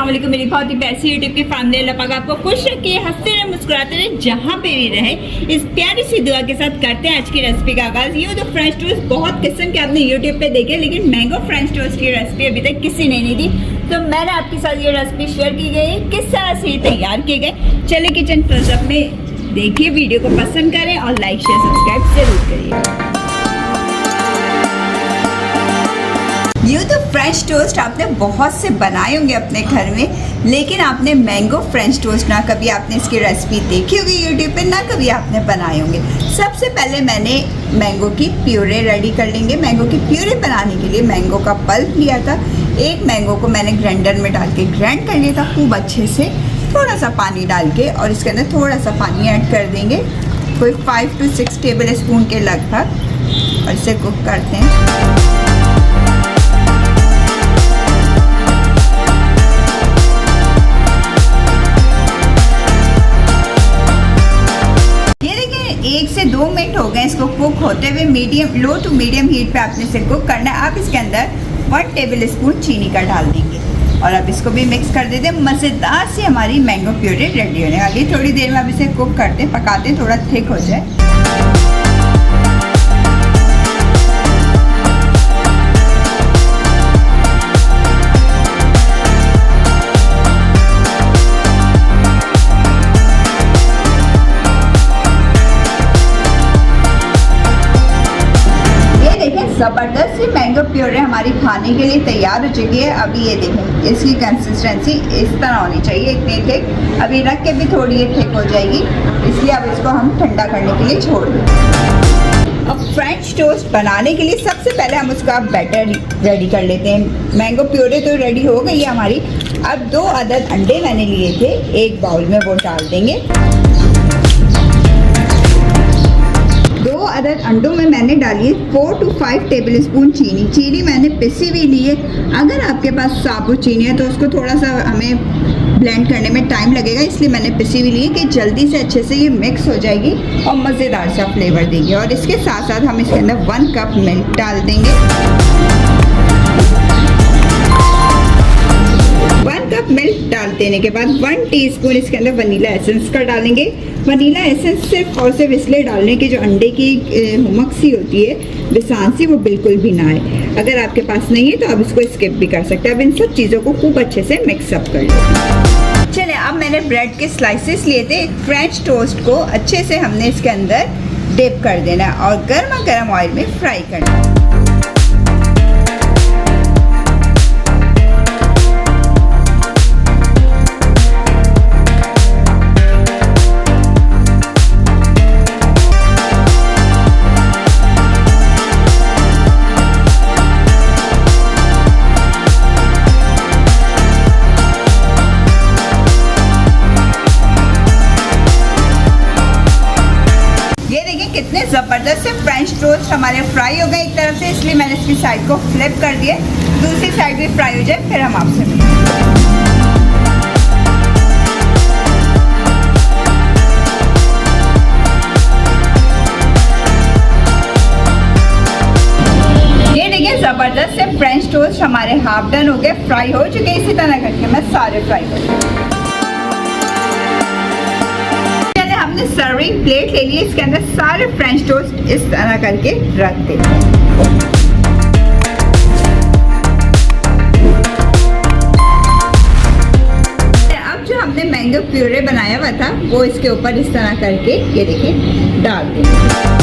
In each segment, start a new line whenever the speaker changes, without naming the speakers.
वालेकुम मेरी बहुत ही पैसी यूट्यूब की फैमिली। अल्लाह पाक आपको खुश रखे, हंसते रहे, मुस्कुराते रहे, जहाँ पे भी रहे। इस प्यारी सी दुआ के साथ करते हैं आज की रेसिपी का आगाज। ये जो फ्रेंच टोस्ट बहुत किस्म के आपने यूट्यूब पे देखे, लेकिन मैंगो फ्रेंच टोस्ट की रेसिपी अभी तक किसी ने नहीं दी, तो मैंने आपके साथ ये रेसिपी शेयर की गई, किस तरह से ये तैयार किए गए। चले किचन क्लोजअप में देखिए, वीडियो को पसंद करें और लाइक शेयर सब्सक्राइब जरूर करिए। ये तो फ्रेंच टोस्ट आपने बहुत से बनाए होंगे अपने घर में, लेकिन आपने मैंगो फ्रेंच टोस्ट ना कभी आपने इसकी रेसिपी देखी होगी यूट्यूब पे, ना कभी आपने बनाए होंगे। सबसे पहले मैंने मैंगो की प्यूरे रेडी कर लेंगे। मैंगो की प्यूरे बनाने के लिए मैंगो का पल्प लिया था। एक मैंगो को मैंने ग्राइंडर में डाल के ग्राइंड कर लिया था खूब अच्छे से, थोड़ा सा पानी डाल के, और इसके अंदर थोड़ा सा पानी ऐड कर देंगे, कोई 5 to 6 टेबल स्पून के लगभग, और इसे कुक करते हैं। एक से 2 मिनट हो गए इसको कुक होते हुए। लो टू मीडियम हीट पे आपने इसे कुक करना है। आप इसके अंदर 1 टेबल स्पून चीनी का डाल देंगे और अब इसको भी मिक्स कर देते हैं। मज़ेदार सी हमारी मैंगो प्यूरी रेडी होने वाली है। थोड़ी देर में अब इसे कुक करते हैं, पकाते हैं, थोड़ा थिक हो जाए। ज़बरदस्त सी मैंगो प्यूरी हमारी खाने के लिए तैयार हो चुकी है। अभी ये देखें, इसकी कंसिस्टेंसी इस तरह होनी चाहिए, इतनी थिक। अभी रख के भी थोड़ी ये थिक हो जाएगी, इसलिए अब इसको हम ठंडा करने के लिए छोड़ दें। अब फ्रेंच टोस्ट बनाने के लिए सबसे पहले हम उसका बैटर रेडी कर लेते हैं। मैंगो प्यूरी तो रेडी हो गई है हमारी। अब 2 अदद अंडे मैंने लिए थे, एक बाउल में वो डाल देंगे। 2 अदद अंडों में मैंने डाली 4 to 5 टेबल स्पून चीनी। चीनी मैंने पिसी हुई ली है। अगर आपके पास साबुत चीनी है तो उसको थोड़ा सा हमें ब्लेंड करने में टाइम लगेगा, इसलिए मैंने पिसी हुई ली है कि जल्दी से अच्छे से ये मिक्स हो जाएगी और मज़ेदार सा फ्लेवर देगी। और इसके साथ साथ हम इसके अंदर 1 कप मिल्क डाल देंगे। 1 कप मिल्क डाल देने के बाद 1 टीस्पून इसके अंदर वनीला एसेंस का डालेंगे। वनीला एसेंस सिर्फ और सिर्फ इसलिए डालने की जो अंडे की हुमक सी होती है, बिसान सी, वो बिल्कुल भी ना आए। अगर आपके पास नहीं है तो आप इसको स्किप भी कर सकते हैं। अब इन सब चीज़ों को खूब अच्छे से मिक्सअप कर लें। चलिए, अब मैंने ब्रेड के स्लाइसेस लिए थे। फ्रेंच टोस्ट को अच्छे से हमने इसके अंदर डिप कर देना और गर्मा गर्म ऑयल में फ्राई करना। कितने ज़बरदस्त से फ्रेंच टोस्ट हमारे फ्राई हो गए एक तरफ से, इसलिए मैंने इसकी साइड को फ्लिप कर दिया। दूसरी साइड भी फ्राई हो जाए, फिर हम आपसे मिलेंगे। ये देखिए, ज़बरदस्त से फ्रेंच टोस्ट हमारे हाफ डन हो गए, फ्राई हो चुके। इसी तरह करके मैं सारे फ्राई करूँगी। सर्विंग प्लेट ले लिए, इसके अंदर सारे फ्रेंच टोस्ट इस तरह करके रख देते हैं। अब जो हमने मैंगो प्यूरे बनाया हुआ था वो इसके ऊपर इस तरह करके, ये देखिए, डाल देंगे।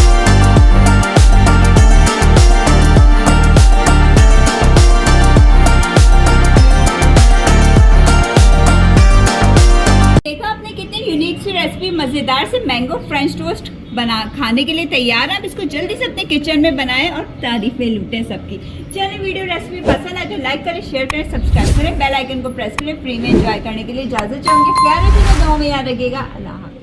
रेसिपी मज़ेदार से मैंगो फ्रेंच टोस्ट खाने के लिए तैयार है। आप इसको जल्दी से अपने किचन में बनाएं और तारीफें लूटें सबकी। चलिए, वीडियो रेसिपी पसंद आए तो लाइक करें, शेयर करें, सब्सक्राइब करें, बेल आइकन को प्रेस करें। फ्री में एंजॉय करने के लिए इजाज़त चाहूँगी। प्यारे से दुआओं में याद रखिएगा। अल्लाह।